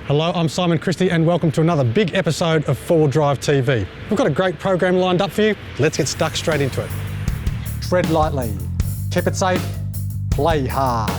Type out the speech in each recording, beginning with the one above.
Hello, I'm Simon Christie and welcome to another big episode of 4Drive TV. We've got a great program lined up for you. Let's get stuck straight into it. Tread lightly, keep it safe, play hard.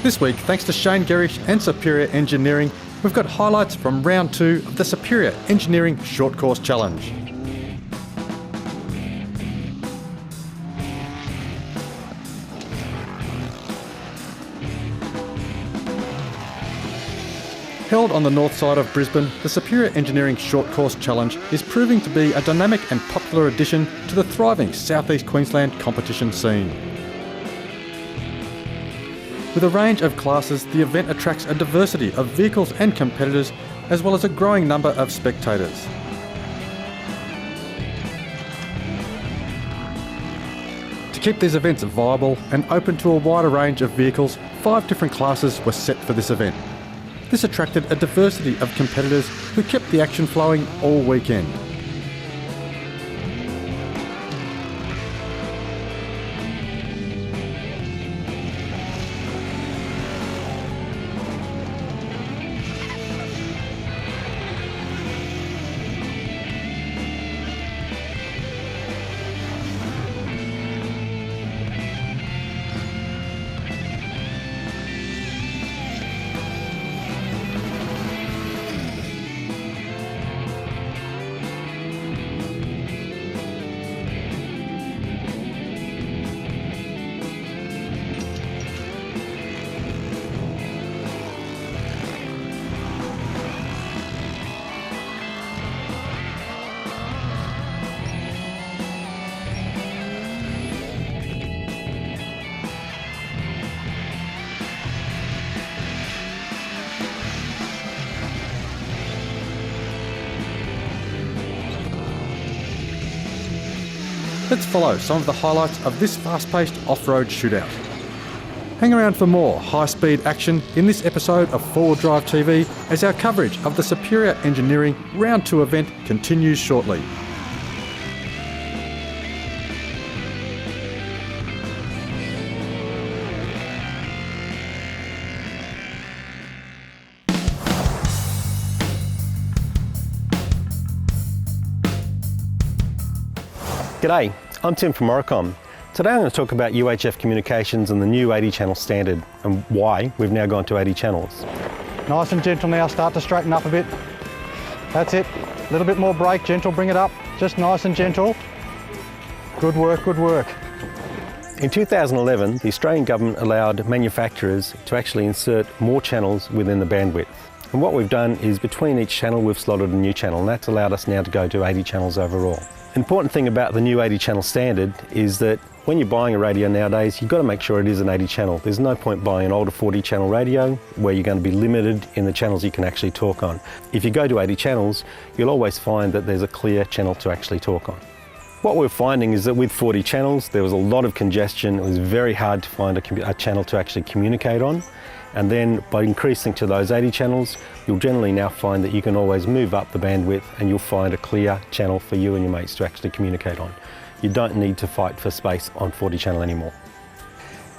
This week, thanks to Shane Gerish and Superior Engineering, we've got highlights from round 2 of the Superior Engineering Short Course Challenge. Held on the north side of Brisbane, the Superior Engineering Short Course Challenge is proving to be a dynamic and popular addition to the thriving South East Queensland competition scene. With a range of classes, the event attracts a diversity of vehicles and competitors, as well as a growing number of spectators. To keep these events viable and open to a wider range of vehicles, 5 different classes were set for this event. This attracted a diversity of competitors who kept the action flowing all weekend. Let's follow some of the highlights of this fast-paced off-road shootout. Hang around for more high-speed action in this episode of 4Drive TV as our coverage of the Superior Engineering Round 2 event continues shortly. G'day, I'm Tim from Rohan. Today I'm going to talk about UHF Communications and the new 80 channel standard and why we've now gone to 80 channels. Nice and gentle now, start to straighten up a bit. That's it, a little bit more brake, gentle, bring it up, just nice and gentle. Good work, good work. In 2011, the Australian government allowed manufacturers to actually insert more channels within the bandwidth. And what we've done is between each channel we've slotted a new channel, and that's allowed us now to go to 80 channels overall. An important thing about the new 80 channel standard is that when you're buying a radio nowadays, you've got to make sure it is an 80 channel. There's no point buying an older 40 channel radio where you're going to be limited in the channels you can actually talk on. If you go to 80 channels, you'll always find that there's a clear channel to actually talk on. What we're finding is that with 40 channels, there was a lot of congestion. It was very hard to find a channel to actually communicate on. And then by increasing to those 80 channels, you'll generally now find that you can always move up the bandwidth and you'll find a clear channel for you and your mates to actually communicate on. You don't need to fight for space on 40 channel anymore.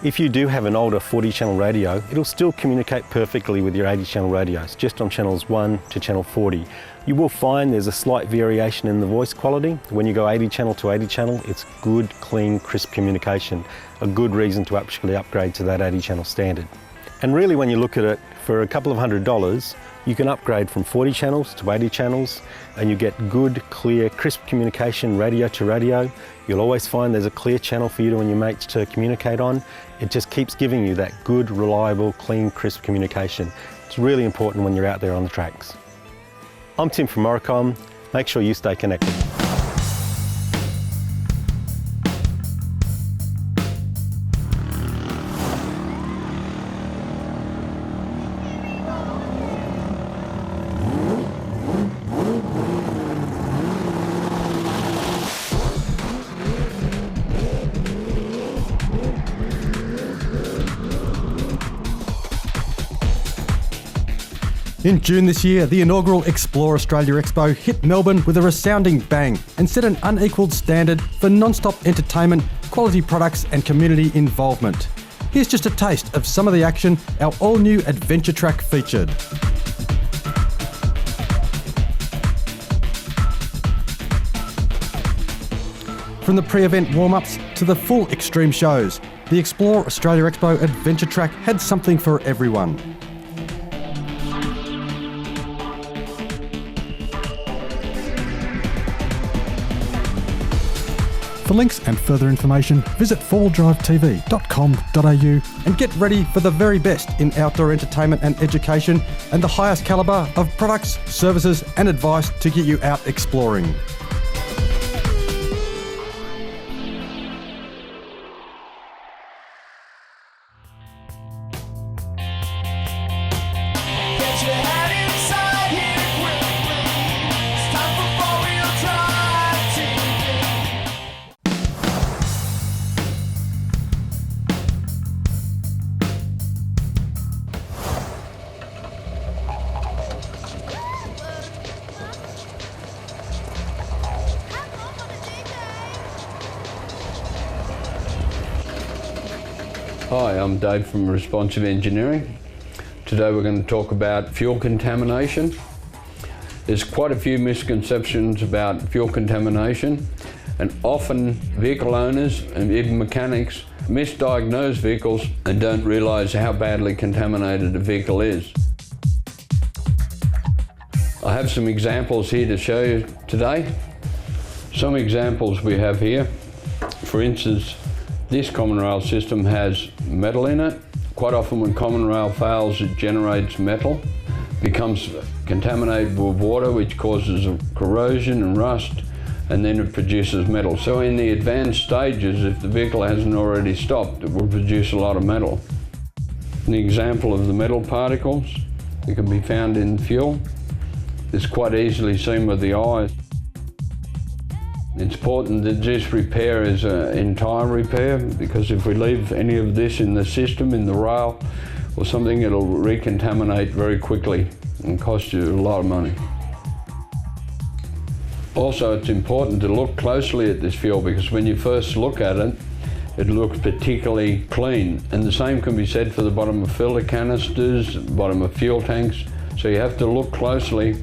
If you do have an older 40 channel radio, it'll still communicate perfectly with your 80 channel radios, just on channels 1 to channel 40. You will find there's a slight variation in the voice quality. When you go 80 channel to 80 channel, it's good, clean, crisp communication. A good reason to actually upgrade to that 80 channel standard. And really when you look at it, for a couple of $100, You can upgrade from 40 channels to 80 channels and you get good, clear, crisp communication radio to radio. You'll always find there's a clear channel for you and your mates to communicate on. It just keeps giving you that good, reliable, clean, crisp communication. It's really important when you're out there on the tracks. I'm Tim from Oricom. Make sure you stay connected. In June this year, the inaugural Explore Australia Expo hit Melbourne with a resounding bang and set an unequalled standard for non-stop entertainment, quality products and community involvement. Here's just a taste of some of the action our all-new adventure track featured. From the pre-event warm-ups to the full extreme shows, the Explore Australia Expo adventure track had something for everyone. For links and further information, visit fourwheeldrivetv.com.au and get ready for the very best in outdoor entertainment and education and the highest calibre of products, services and advice to get you out exploring. Hi, I'm Dave from Responsive Engineering. Today we're going to talk about fuel contamination. There's quite a few misconceptions about fuel contamination, and often vehicle owners and even mechanics misdiagnose vehicles and don't realise how badly contaminated a vehicle is. I have some examples here to show you today. Some examples we have here. For instance, this common rail system has metal in it. Quite often when common rail fails, it generates metal, becomes contaminated with water, which causes corrosion and rust, and then it produces metal. So in the advanced stages, if the vehicle hasn't already stopped, it will produce a lot of metal. An example of the metal particles that can be found in fuel is quite easily seen with the eye. It's important that this repair is an entire repair, because if we leave any of this in the system, in the rail or something, it'll recontaminate very quickly and cost you a lot of money. Also, it's important to look closely at this fuel, because when you first look at it, it looks particularly clean. And the same can be said for the bottom of filter canisters, bottom of fuel tanks. So you have to look closely.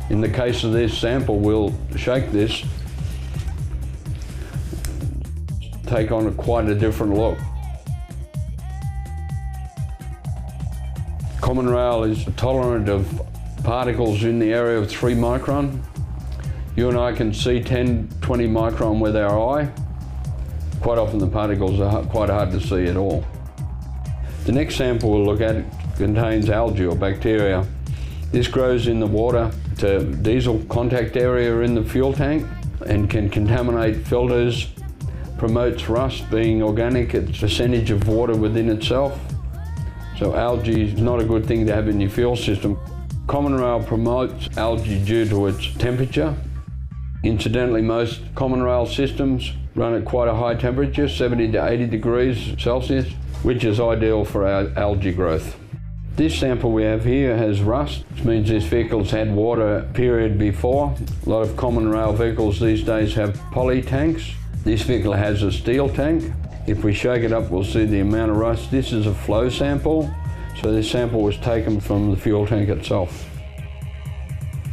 In the case of this sample, we'll shake this, take on quite a different look. Common rail is tolerant of particles in the area of 3 micron. You and I can see 10, 20 micron with our eye. Quite often the particles are quite hard to see at all. The next sample we'll look at contains algae or bacteria. This grows in the water to diesel contact area in the fuel tank and can contaminate filters, promotes rust. Being organic, it's a percentage of water within itself. So algae is not a good thing to have in your fuel system. Common rail promotes algae due to its temperature. Incidentally, most common rail systems run at quite a high temperature, 70 to 80 degrees Celsius, which is ideal for our algae growth. This sample we have here has rust, which means this vehicle's had water period before. A lot of common rail vehicles these days have poly tanks. This vehicle has a steel tank. If we shake it up, we'll see the amount of rust. This is a flow sample, so this sample was taken from the fuel tank itself.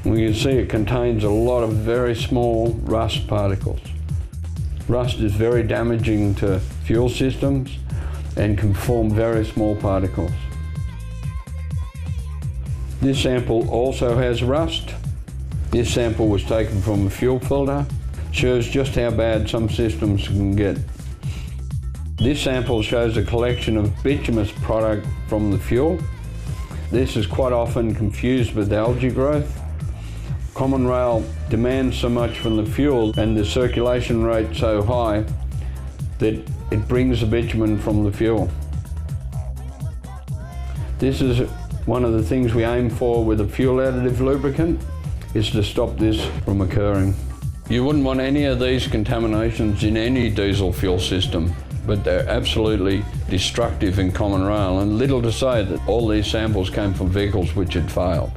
We can see it contains a lot of very small rust particles. Rust is very damaging to fuel systems and can form very small particles. This sample also has rust. This sample was taken from a fuel filter. Shows just how bad some systems can get. This sample shows a collection of bituminous product from the fuel. This is quite often confused with algae growth. Common rail demands so much from the fuel and the circulation rate so high that it brings the bitumen from the fuel. This is one of the things we aim for with a fuel additive lubricant, is to stop this from occurring. You wouldn't want any of these contaminations in any diesel fuel system, but they're absolutely destructive in common rail, and little to say that all these samples came from vehicles which had failed.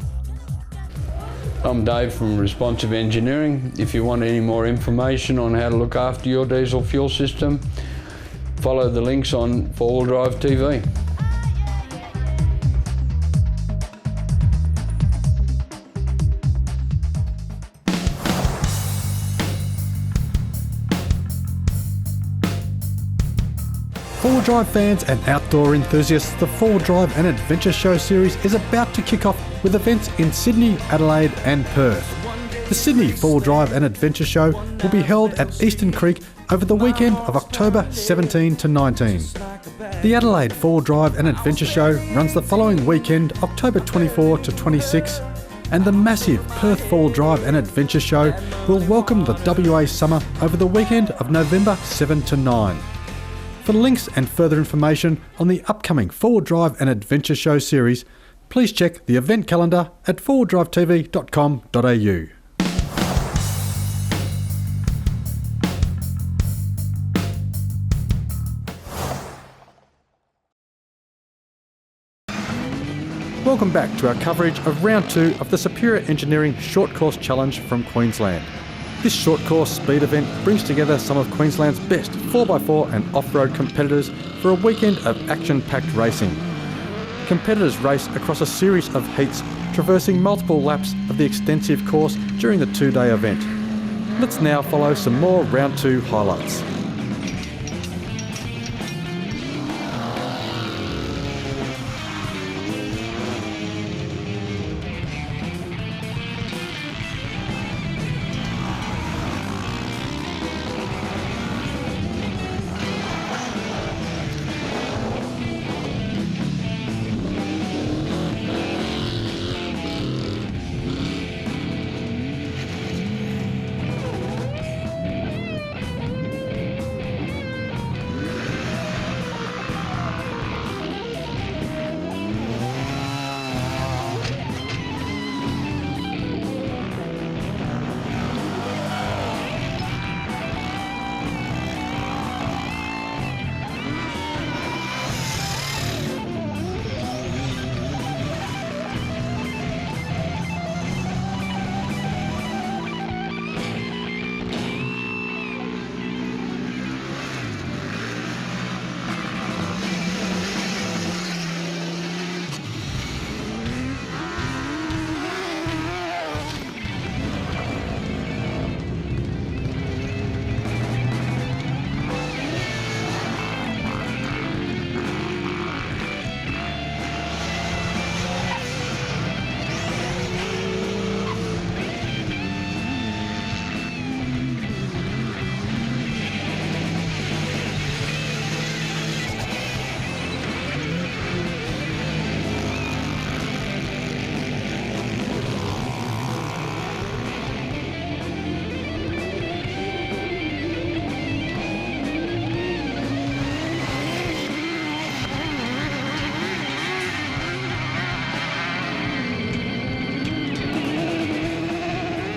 I'm Dave from Responsive Engineering. If you want any more information on how to look after your diesel fuel system, follow the links on 4-Wheel Drive TV. Four-wheel drive fans and outdoor enthusiasts, the 4-Wheel Drive and Adventure Show series is about to kick off with events in Sydney, Adelaide and Perth. The Sydney 4-Wheel Drive and Adventure Show will be held at Eastern Creek over the weekend of October 17 to 19. The Adelaide 4-Wheel Drive and Adventure Show runs the following weekend, October 24 to 26, and the massive Perth 4-Wheel Drive and Adventure Show will welcome the WA summer over the weekend of November 7 to 9. For links and further information on the upcoming 4-Wheel Drive and Adventure Show series, please check the event calendar at 4wheeldrivetv.com.au. Welcome back to our coverage of Round 2 of the Superior Engineering Short Course Challenge from Queensland. This short course speed event brings together some of Queensland's best 4x4 and off-road competitors for a weekend of action-packed racing. Competitors race across a series of heats, traversing multiple laps of the extensive course during the 2-day event. Let's now follow some more Round 2 highlights.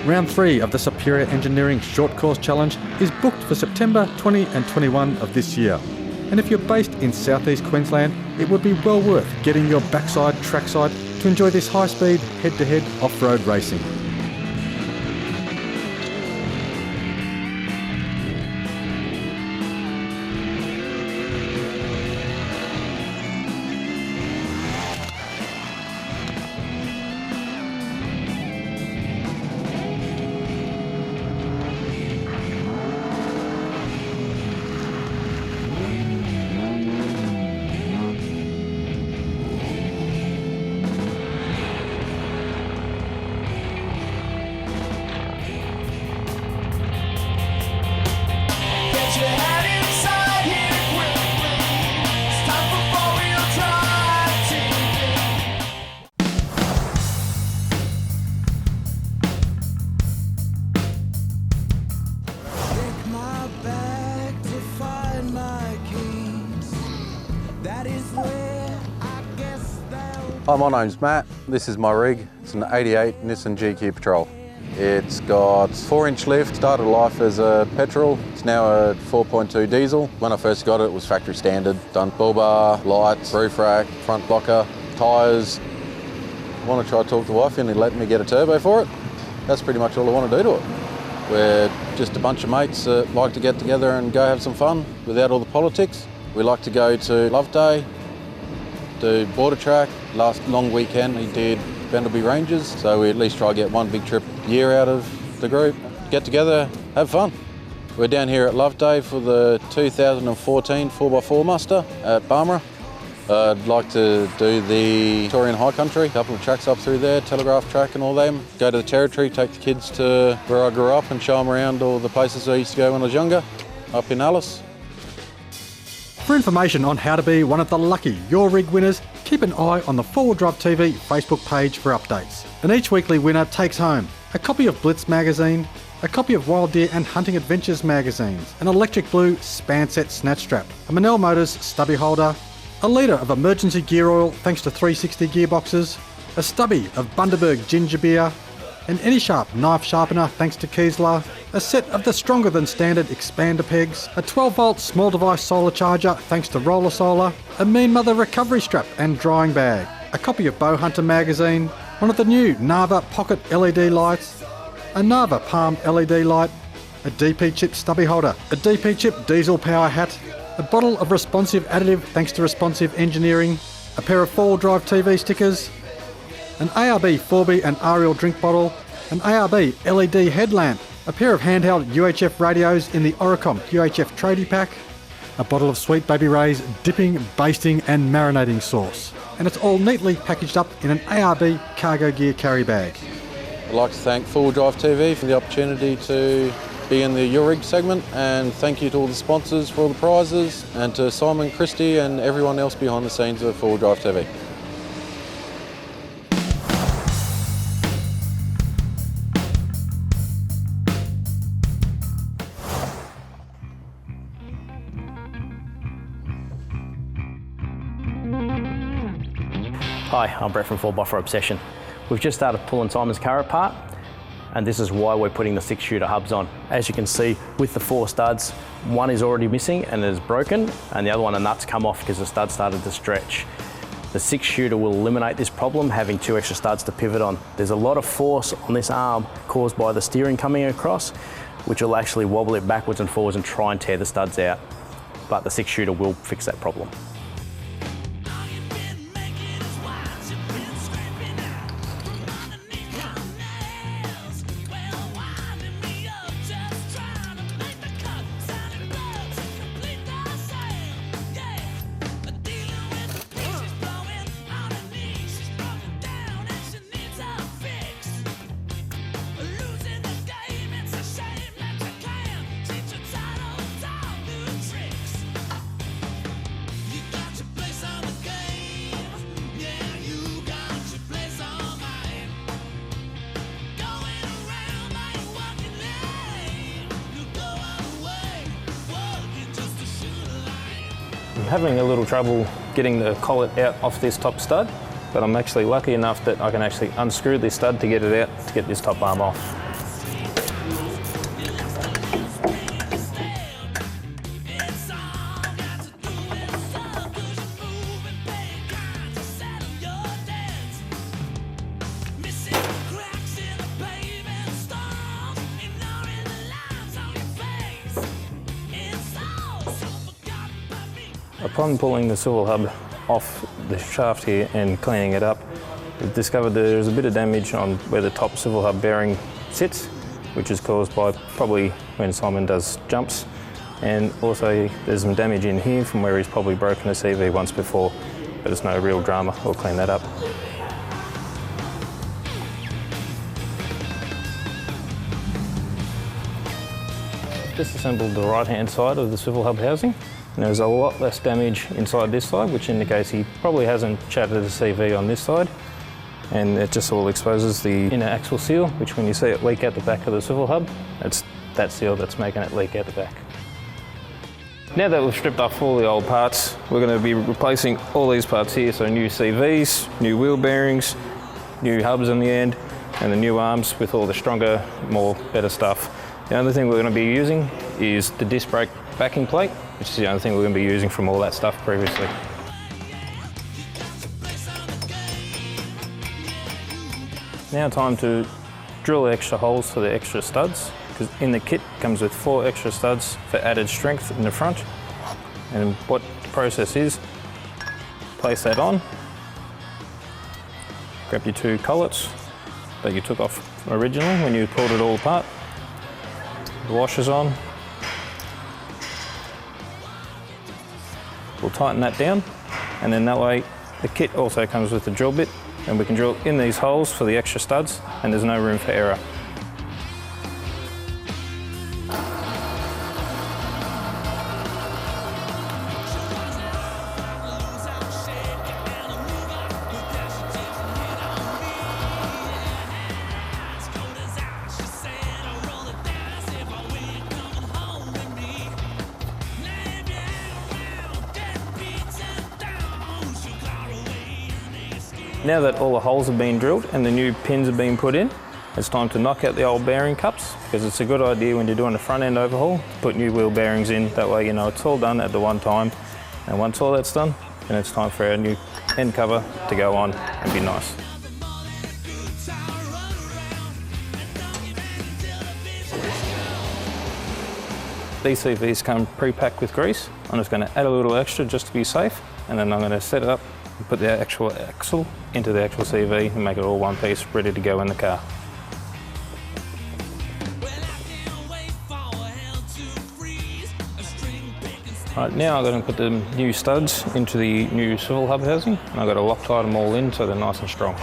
Round 3 of the Superior Engineering Short Course Challenge is booked for September 20 and 21 of this year. And if you're based in southeast Queensland, it would be well worth getting your backside trackside to enjoy this high-speed, head-to-head off-road racing. Hi, my name's Matt. This is my rig. It's an 88 Nissan GQ Patrol. It's got 4-inch lift, started life as a petrol. It's now a 4.2 diesel. When I first got it, it was factory standard. Done bull bar, lights, roof rack, front blocker, tyres. I want to try to talk the wife into letting me get a turbo for it. That's pretty much all I want to do to it. We're just a bunch of mates that like to get together and go have some fun without all the politics. We like to go to Love Day, do border track. Last long weekend he did Bendelby Ranges, so we at least try to get one big trip a year out of the group. Get together, have fun. We're down here at Love Day for the 2014 4x4 muster at Barmera. I'd like to do the Victorian High Country, a couple of tracks up through there, Telegraph Track and all them. Go to the Territory, take the kids to where I grew up and show them around all the places I used to go when I was younger, up in Alice. For information on how to be one of the lucky Your Rig winners, keep an eye on the 4 Drive TV Facebook page for updates. And each weekly winner takes home a copy of Blitz magazine, a copy of Wild Deer and Hunting Adventures magazines, an electric blue span set snatch strap, a Manel Motors stubby holder, a litre of emergency gear oil thanks to 360 gearboxes, a stubby of Bundaberg ginger beer, an Any-Sharp knife sharpener thanks to Kiesler, a set of the stronger than standard expander pegs, a 12-volt small device solar charger thanks to Roller Solar, a Mean Mother recovery strap and drying bag, a copy of Bow Hunter magazine, one of the new Nava pocket LED lights, a Nava Palm LED light, a DP chip stubby holder, a DP chip diesel power hat, a bottle of responsive additive thanks to Responsive Engineering, a pair of 4 Drive TV stickers, an ARB 4B and Ariel drink bottle, an ARB LED headlamp, a pair of handheld UHF radios in the Oricom UHF tradie pack, a bottle of Sweet Baby Ray's dipping, basting and marinating sauce. And it's all neatly packaged up in an ARB cargo gear carry bag. I'd like to thank 4 Drive TV for the opportunity to be in the Your Rig segment, and thank you to all the sponsors for all the prizes, and to Simon Christie and everyone else behind the scenes of 4 Drive TV. Hi, I'm Brett from Fourx4 Obsession. We've just started pulling Simon's car apart, and this is why we're putting the 6-shooter hubs on. As you can see, with the 4 studs, one is already missing and is broken, and the other one, the nuts come off because the stud started to stretch. The 6-shooter will eliminate this problem, having 2 extra studs to pivot on. There's a lot of force on this arm caused by the steering coming across, which will actually wobble it backwards and forwards and try and tear the studs out. But the 6-shooter will fix that problem. I'm having a little trouble getting the collet out off this top stud, but I'm actually lucky enough that I can actually unscrew this stud to get it out to get this top arm off. Upon pulling the swivel hub off the shaft here and cleaning it up, we've discovered that there's a bit of damage on where the top swivel hub bearing sits, which is caused by probably when Simon does jumps, and also there's some damage in here from where he's probably broken a CV once before, but it's no real drama. We'll clean that up. Disassembled the right-hand side of the swivel hub housing. And there's a lot less damage inside this side, which indicates he probably hasn't shattered a CV on this side. And it just all exposes the inner axle seal, which when you see it leak out the back of the swivel hub, it's that seal that's making it leak out the back. Now that we've stripped off all the old parts, we're going to be replacing all these parts here. So new CVs, new wheel bearings, new hubs on the end, and the new arms with all the stronger, better stuff. The only thing we're going to be using is the disc brake backing plate, which is the only thing we're going to be using from all that stuff previously. Now time to drill extra holes for the extra studs, because in the kit comes with 4 extra studs for added strength in the front. And what the process is, place that on, grab your 2 collets that you took off originally when you pulled it all apart, the washers on, we'll tighten that down, and then that way the kit also comes with the drill bit, and we can drill in these holes for the extra studs, and there's no room for error. Now that all the holes have been drilled and the new pins have been put in, it's time to knock out the old bearing cups, because it's a good idea when you're doing a front end overhaul to put new wheel bearings in. That way you know it's all done at the one time, and once all that's done, then it's time for our new end cover to go on and be nice. These CVs come pre-packed with grease. I'm just going to add a little extra just to be safe, and then I'm going to set it up and put the actual axle into the actual CV and make it all one piece, ready to go in the car. Right, now I'm going to put the new studs into the new swivel hub housing, and I've got to Loctite them all in so they're nice and strong.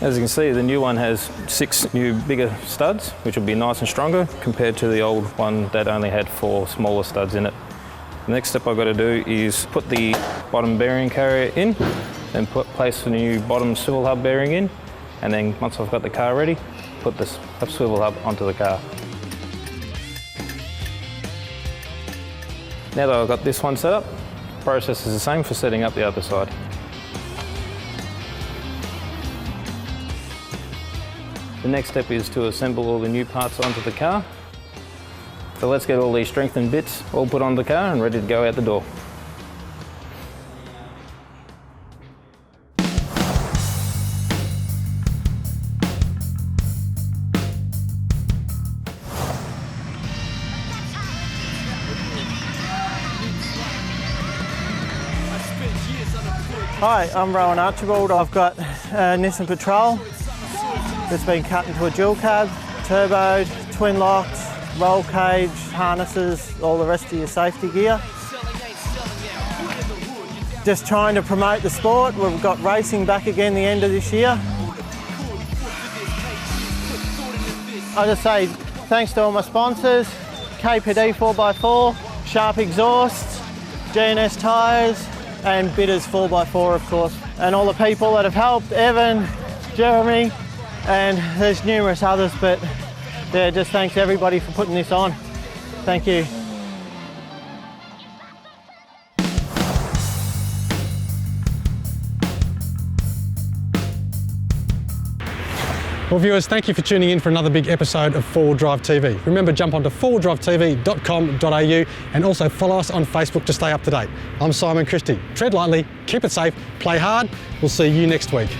As you can see, the new one has 6 new bigger studs, which will be nice and stronger compared to the old one that only had 4 smaller studs in it. The next step I've got to do is put the bottom bearing carrier in, then place the new bottom swivel hub bearing in, and then once I've got the car ready, put the swivel hub onto the car. Now that I've got this one set up, the process is the same for setting up the other side. The next step is to assemble all the new parts onto the car. So let's get all these strengthened bits all put on the car and ready to go out the door. Hi, I'm Rohan Archibald. I've got a Nissan Patrol that's been cut into a dual cab, turboed, twin locked, roll cage, harnesses, all the rest of your safety gear. Just trying to promote the sport. We've got racing back again the end of this year. I'll just say thanks to all my sponsors, KPD 4x4, Sharp Exhausts, GNS Tyres, and Bitters 4x4 of course. And all the people that have helped, Evan, Jeremy, and there's numerous others, but yeah, just thanks everybody for putting this on. Thank you. Well viewers, thank you for tuning in for another big episode of 4 Drive TV. Remember, jump onto 4drivetv.com.au and also follow us on Facebook to stay up to date. I'm Simon Christie. Tread lightly, keep it safe, play hard. We'll see you next week.